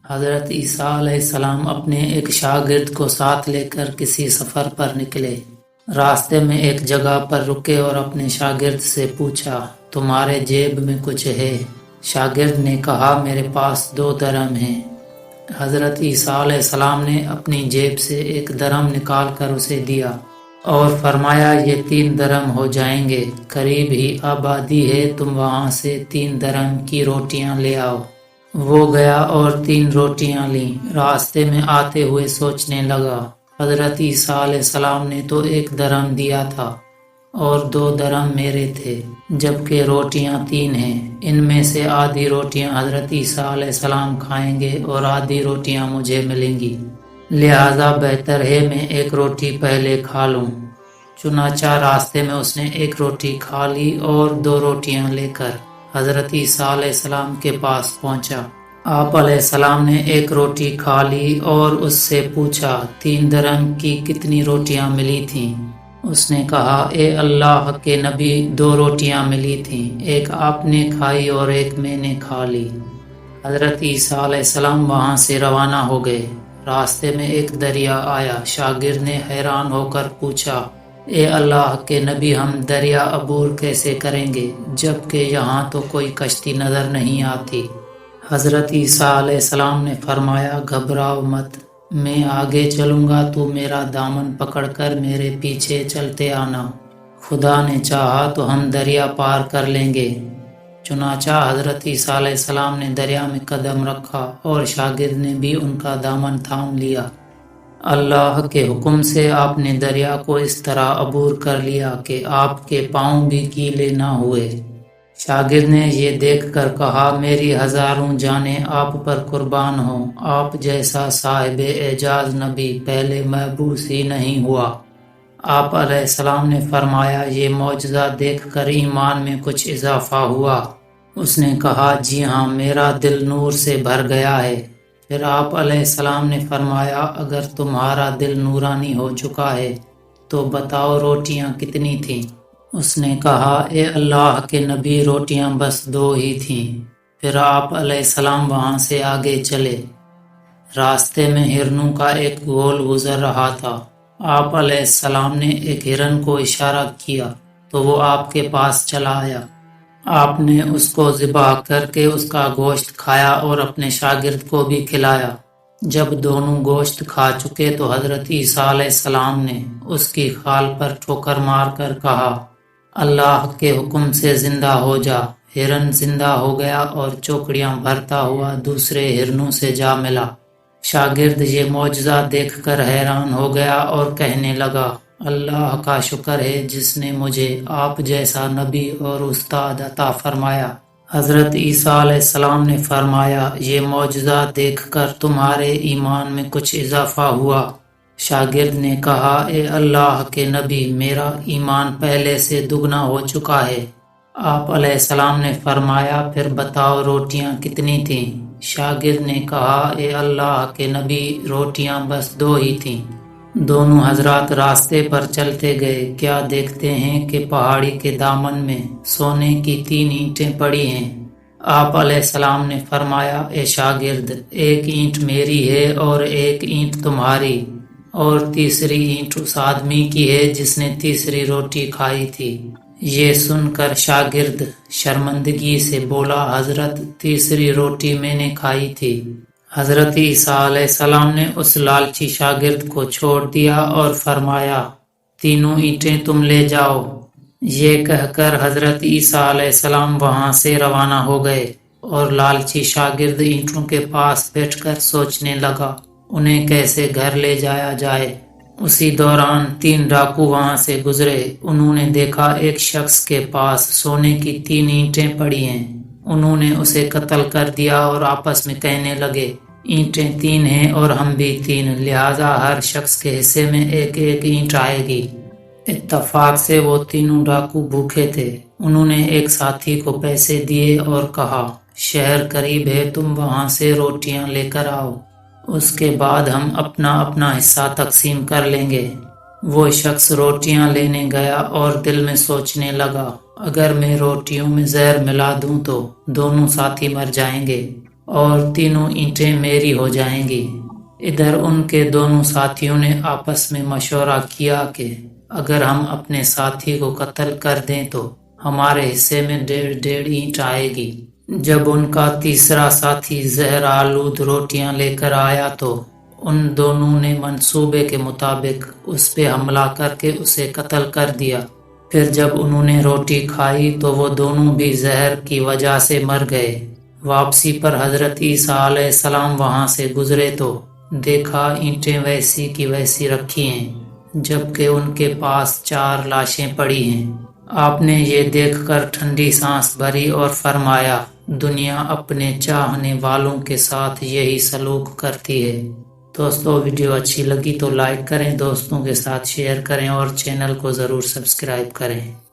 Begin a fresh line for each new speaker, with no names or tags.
حضرت عیسیٰ علیہ السلام اپنے ایک شاگرد کو ساتھ لے کر کسی سفر پر نکلے۔ راستے میں ایک جگہ پر رکے اور اپنے شاگرد سے پوچھا، تمہارے جیب میں کچھ ہے؟ شاگرد نے کہا، میرے پاس 2 درہم ہیں۔ حضرت عیسیٰ علیہ السلام نے اپنی جیب سے 1 درہم نکال کر اسے دیا اور فرمایا، یہ 3 درہم ہو جائیں گے، قریب ہی آبادی ہے، تم وہاں سے 3 درہم کی روٹیاں لے آؤ۔ وہ گیا اور 3 روٹیاں لیں۔ راستے میں آتے ہوئے سوچنے لگا، حضرت عیسیٰ علیہ السلام نے تو 1 درہم دیا تھا اور 2 درہم میرے تھے، جبکہ روٹیاں 3 ہیں۔ ان میں سے آدھی روٹیاں حضرت عیسیٰ علیہ السلام کھائیں گے اور آدھی روٹیاں مجھے ملیں گی، لہٰذا بہتر ہے میں 1 روٹی پہلے کھا لوں۔ چنانچہ راستے میں اس نے 1 روٹی کھا لی اور 2 روٹیاں لے کر حضرت عیسیٰ علیہ السلام کے پاس پہنچا۔ آپ علیہ السلام نے 1 روٹی کھا لی اور اس سے پوچھا، 3 درہم کی کتنی روٹیاں ملی تھیں؟ اس نے کہا، اے اللہ کے نبی، 2 روٹیاں ملی تھیں، 1 آپ نے کھائی اور 1 میں نے کھا لی۔ حضرت عیسیٰ علیہ السلام وہاں سے روانہ ہو گئے۔ راستے میں ایک دریا آیا۔ شاگرد نے حیران ہو کر پوچھا، اے اللہ کے نبی، ہم دریا عبور کیسے کریں گے جبکہ یہاں تو کوئی کشتی نظر نہیں آتی؟ حضرت عیسیٰ علیہ السلام نے فرمایا، گھبراؤ مت، میں آگے چلوں گا، تو میرا دامن پکڑ کر میرے پیچھے چلتے آنا، خدا نے چاہا تو ہم دریا پار کر لیں گے۔ چنانچہ حضرت عیسیٰ علیہ السلام نے دریا میں قدم رکھا اور شاگرد نے بھی ان کا دامن تھام لیا۔ اللہ کے حکم سے آپ نے دریا کو اس طرح عبور کر لیا کہ آپ کے پاؤں بھی گیلے نہ ہوئے۔ شاگرد نے یہ دیکھ کر کہا، میری ہزاروں جانیں آپ پر قربان ہوں، آپ جیسا صاحب اعجاز نبی پہلے مبعوث ہی نہیں ہوا۔ آپ علیہ السلام نے فرمایا، یہ معجزہ دیکھ کر ایمان میں کچھ اضافہ ہوا؟ اس نے کہا، جی ہاں، میرا دل نور سے بھر گیا ہے۔ پھر آپ علیہ السلام نے فرمایا، اگر تمہارا دل نورانی ہو چکا ہے تو بتاؤ روٹیاں کتنی تھیں؟ اس نے کہا، اے اللہ کے نبی، روٹیاں بس 2 ہی تھیں۔ پھر آپ علیہ السلام وہاں سے آگے چلے۔ راستے میں ہرنوں کا ایک گول گزر رہا تھا۔ آپ علیہ السلام نے ایک ہرن کو اشارہ کیا تو وہ آپ کے پاس چلا آیا۔ آپ نے اس کو ذبح کر کے اس کا گوشت کھایا اور اپنے شاگرد کو بھی کھلایا۔ جب دونوں گوشت کھا چکے تو حضرت عیسیٰ علیہ السلام نے اس کی کھال پر ٹھوکر مار کر کہا، اللہ کے حکم سے زندہ ہو جا۔ ہرن زندہ ہو گیا اور چوکڑیاں بھرتا ہوا دوسرے ہرنوں سے جا ملا۔ شاگرد یہ معجزہ دیکھ کر حیران ہو گیا اور کہنے لگا، اللہ کا شکر ہے جس نے مجھے آپ جیسا نبی اور استاد عطا فرمایا۔ حضرت عیسیٰ علیہ السلام نے فرمایا، یہ معجزہ دیکھ کر تمہارے ایمان میں کچھ اضافہ ہوا؟ شاگرد نے کہا، اے اللہ کے نبی، میرا ایمان پہلے سے دگنا ہو چکا ہے۔ آپ علیہ السلام نے فرمایا، پھر بتاؤ روٹیاں کتنی تھیں؟ شاگرد نے کہا، اے اللہ کے نبی، روٹیاں بس 2 ہی تھیں۔ دونوں حضرات راستے پر چلتے گئے، کیا دیکھتے ہیں کہ پہاڑی کے دامن میں سونے کی 3 اینٹیں پڑی ہیں۔ آپ علیہ السلام نے فرمایا، اے شاگرد، 1 اینٹ میری ہے اور 1 اینٹ تمہاری، اور تیسری اینٹ اس آدمی کی ہے جس نے تیسری روٹی کھائی تھی۔ یہ سن کر شاگرد شرمندگی سے بولا، حضرت، تیسری روٹی میں نے کھائی تھی۔ حضرت عیسیٰ علیہ السلام نے اس لالچی شاگرد کو چھوڑ دیا اور فرمایا، 3 اینٹیں تم لے جاؤ۔ یہ کہہ کر حضرت عیسیٰ علیہ السلام وہاں سے روانہ ہو گئے اور لالچی شاگرد اینٹوں کے پاس بیٹھ کر سوچنے لگا انہیں کیسے گھر لے جایا جائے۔ اسی دوران 3 ڈاکو وہاں سے گزرے۔ انہوں نے دیکھا ایک شخص کے پاس سونے کی 3 اینٹیں پڑی ہیں۔ انہوں نے اسے قتل کر دیا اور آپس میں کہنے لگے، اینٹیں 3 ہیں اور ہم بھی 3، لہٰذا ہر شخص کے حصے میں 1 اینٹ آئے گی۔ اتفاق سے وہ 3 ڈاکو بھوکے تھے۔ انہوں نے ایک ساتھی کو پیسے دیے اور کہا، شہر قریب ہے، تم وہاں سے روٹیاں لے کر آؤ، اس کے بعد ہم اپنا اپنا حصہ تقسیم کر لیں گے۔ وہ شخص روٹیاں لینے گیا اور دل میں سوچنے لگا، اگر میں روٹیوں میں زہر ملا دوں تو دونوں ساتھی مر جائیں گے۔ اور تینوں اینٹیں میری ہو جائیں گی۔ ادھر ان کے دونوں ساتھیوں نے آپس میں مشورہ کیا کہ اگر ہم اپنے ساتھی کو قتل کر دیں تو ہمارے حصے میں 1.5 اینٹ آئے گی۔ جب ان کا تیسرا ساتھی زہر آلود روٹیاں لے کر آیا تو ان دونوں نے منصوبے کے مطابق اس پہ حملہ کر کے اسے قتل کر دیا۔ پھر جب انہوں نے روٹی کھائی تو وہ دونوں بھی زہر کی وجہ سے مر گئے۔ واپسی پر حضرت عیسیٰ علیہ السلام وہاں سے گزرے تو دیکھا اینٹیں ویسی کی ویسی رکھی ہیں، جبکہ ان کے پاس 4 لاشیں پڑی ہیں۔ آپ نے یہ دیکھ کر ٹھنڈی سانس بھری اور فرمایا، دنیا اپنے چاہنے والوں کے ساتھ یہی سلوک کرتی ہے۔ دوستو ویڈیو اچھی لگی تو لائک کریں، دوستوں کے ساتھ شیئر کریں اور چینل کو ضرور سبسکرائب کریں۔